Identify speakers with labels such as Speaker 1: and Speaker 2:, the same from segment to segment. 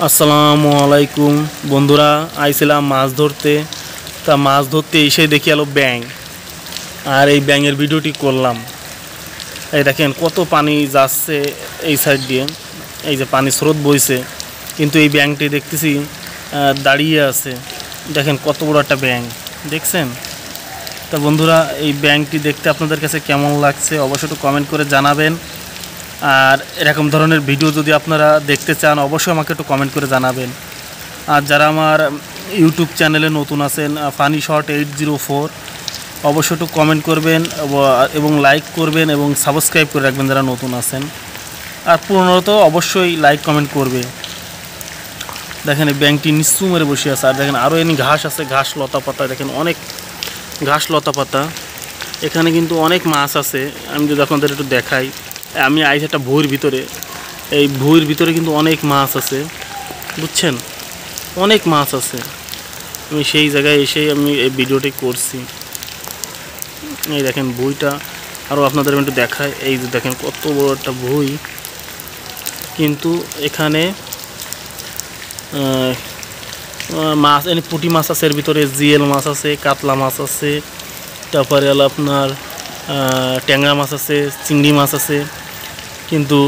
Speaker 1: আসসালামু আলাইকুম বন্ধুরা, আইছিলাম মাছ ধরতে। তা মাছ ধরতে এসে দেখি এলো ব্যাঙ, আর এই ব্যাঙের ভিডিওটি করলাম। এই দেখেন কত পানি যাচ্ছে এই সাইড দিয়ে, এই যে পানি স্রোত বইছে, কিন্তু এই ব্যাঙটি দেখতেছি দাঁড়িয়ে আছে। দেখেন কত বড় একটা ব্যাঙ, দেখছেন? তা বন্ধুরা, এই ব্যাঙটি দেখতে আপনাদের কাছে কেমন লাগছে অবশ্যই একটু কমেন্ট করে জানাবেন। আর এরকম ধরনের ভিডিও যদি আপনারা দেখতে চান অবশ্যই আমাকে একটু কমেন্ট করে জানাবেন। আর যারা আমার ইউটিউব চ্যানেলে নতুন আছেন, ফানি শট 804, অবশ্যই একটু কমেন্ট করবেন এবং লাইক করবেন এবং সাবস্ক্রাইব করে রাখবেন যারা নতুন আছেন। আর পুরনো তো অবশ্যই লাইক কমেন্ট করবে। দেখেন এই ব্যাঙটি নিশ্চু মেরে বসে আছে। আর দেখেন আরও এমনি ঘাস আছে, ঘাস লতা পাতা, দেখেন অনেক ঘাস লতা পাতা। এখানে কিন্তু অনেক মাছ আছে। আমি যদি আপনাদের একটু দেখাই, আমি আইছি একটা ভুঁইয়ের ভিতরে। এই ভুঁইয়ের ভিতরে কিন্তু অনেক মাছ আছে, বুঝছেন? অনেক মাছ আছে। আমি সেই জায়গায় এসেই আমি এই ভিডিওটি করছি। এই দেখেন ভুঁইটা, আরও আপনাদের আমি একটু দেখাই। এই যে দেখেন কত বড় একটা ভুঁই, কিন্তু এখানে মাছ এনে পুঁটি মাছ আছে, এর ভিতরে জিএল মাছ আছে, কাতলা মাছ আছে, তারপরে হলো আপনার ট্যাংরা মাছ আছে, চিংড়ি মাছ আছে। কিন্তু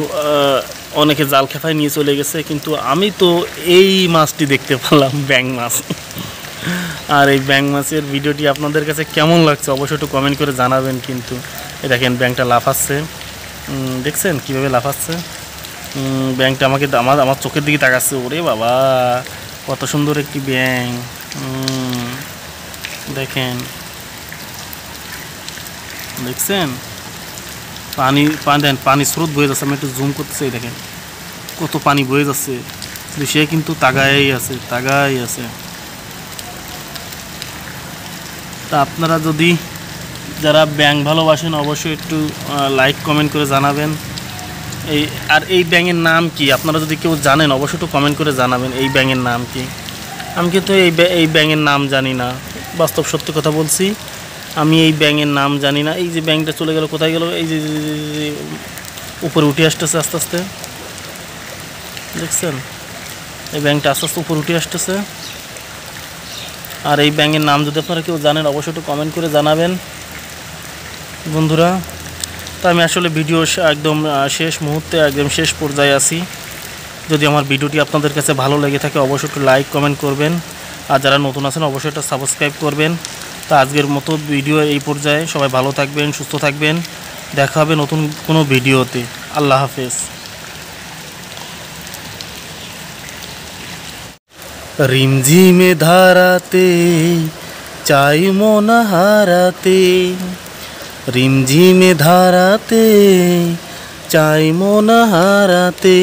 Speaker 1: অনেকে জাল খেপায় নিয়ে চলে গেছে, কিন্তু আমি তো এই মাছটি দেখতে পেলাম, ব্যাঙ মাছ। আর এই ব্যাঙ মাছের ভিডিওটি আপনাদের কাছে কেমন লাগছে অবশ্যই একটু কমেন্ট করে জানাবেন। কিন্তু এই দেখেন ব্যাঙটা লাফাচ্ছে, দেখছেন কীভাবে লাফাচ্ছে? ব্যাঙটা আমাকে আমার চোখের দিকে তাকাচ্ছে। ওরে বাবা, কত সুন্দর একটি ব্যাঙ! দেখছেন পানি স্রোত বয়ে যাচ্ছে। আমি একটু জুম করতেছি, দেখেন কত পানি বয়ে যাচ্ছে, কিন্তু সে কিন্তু তাগাই আছে। তা আপনারা যদি যারা ব্যাঙ ভালোবাসেন অবশ্যই একটু লাইক কমেন্ট করে জানাবেন। এই ব্যাঙের নাম কি আপনারা যদি কেউ জানেন অবশ্যই একটু কমেন্ট করে জানাবেন এই ব্যাঙের নাম কি। আমি কিন্তু এই ব্যাঙের নাম জানি না, বাস্তব সত্যি কথা বলছি, আমি এই ব্যাঙের নাম জানি না। এই যে ব্যাঙটা চলে গেল, কোথায় গেল? এই যে উপরে উঠে আসতেছে আস্তে আস্তে, দেখছেন? এই ব্যাঙটা আস্তে আস্তে উপরে উঠে আসতেছে। আর এই ব্যাঙের নাম যদি আপনারা কেউ জানেন অবশ্যই একটু কমেন্ট করে জানাবেন বন্ধুরা। তো আমি আসলে ভিডিও একদম শেষ মুহূর্তে, একদম শেষ পর্যায়ে আছি। যদি আমার ভিডিওটি আপনাদের কাছে ভালো লেগে থাকে অবশ্যই একটু লাইক কমেন্ট করবেন। আর যারা নতুন আছেন অবশ্যই একটা সাবস্ক্রাইব করবেন। তো আজকের মতো ভিডিও এই পর্যায়ে। সবাই ভালো থাকবেন, সুস্থ থাকবেন। দেখা হবে নতুন কোনো ভিডিওতে। আল্লাহ হাফেজ। রিমঝিমে ধারাতে চাই মন হারাতে, রিমঝিমে ধারাতে চাই মন হারাতে।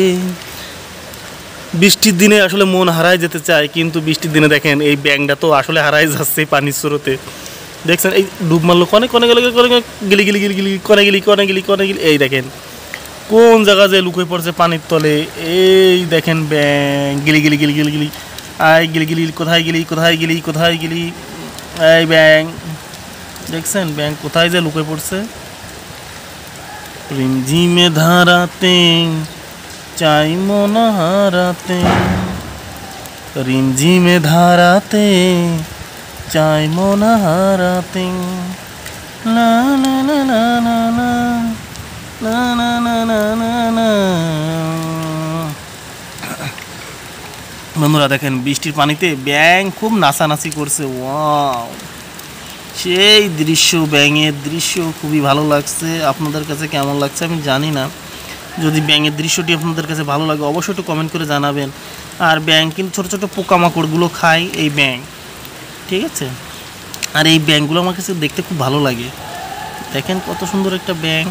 Speaker 1: বৃষ্টির দিনে আসলে মন হারায় যেতে চায়, কিন্তু বৃষ্টির দিনে দেখেন এই ব্যাঙটা তো আসলে হারাই যাচ্ছে পানির স্রোতে। দেখছেন এই ডুব মারলো, কনে গিলি। এই দেখেন কোন জায়গা যে লুকিয়ে পড়ছে পানির তলে। এই দেখেন ব্যাঙ গিলি। আই গিলি, কোথায় গিলি? এই ব্যাঙ, দেখছেন ব্যাঙ কোথায় যে লুকিয়ে পড়ছে? রিমঝিমে ধারাতে চাই মন হারাতে, রিমঝিমে ধারাতে চাই মন হারাতে। না না না না না না না না না না না না। বন্ধুরা দেখেন বৃষ্টির পানিতে ব্যাঙ খুব নাচানাচি করছে। ওয়াও, সেই দৃশ্য, ব্যাঙের দৃশ্য খুবই ভালো লাগছে। আপনাদের কাছে কেমন লাগছে আমি জানি না। যদি ব্যাঙের দৃশ্যটি আপনাদের কাছে ভালো লাগে অবশ্যই একটু কমেন্ট করে জানাবেন। আর ব্যাঙ কিন্তু ছোটো ছোটো পোকামাকড়গুলো খায় এই ব্যাঙ, ঠিক আছে? আর এই ব্যাঙগুলো আমার কাছে দেখতে খুব ভালো লাগে। দেখেন কত সুন্দর একটা ব্যাঙ।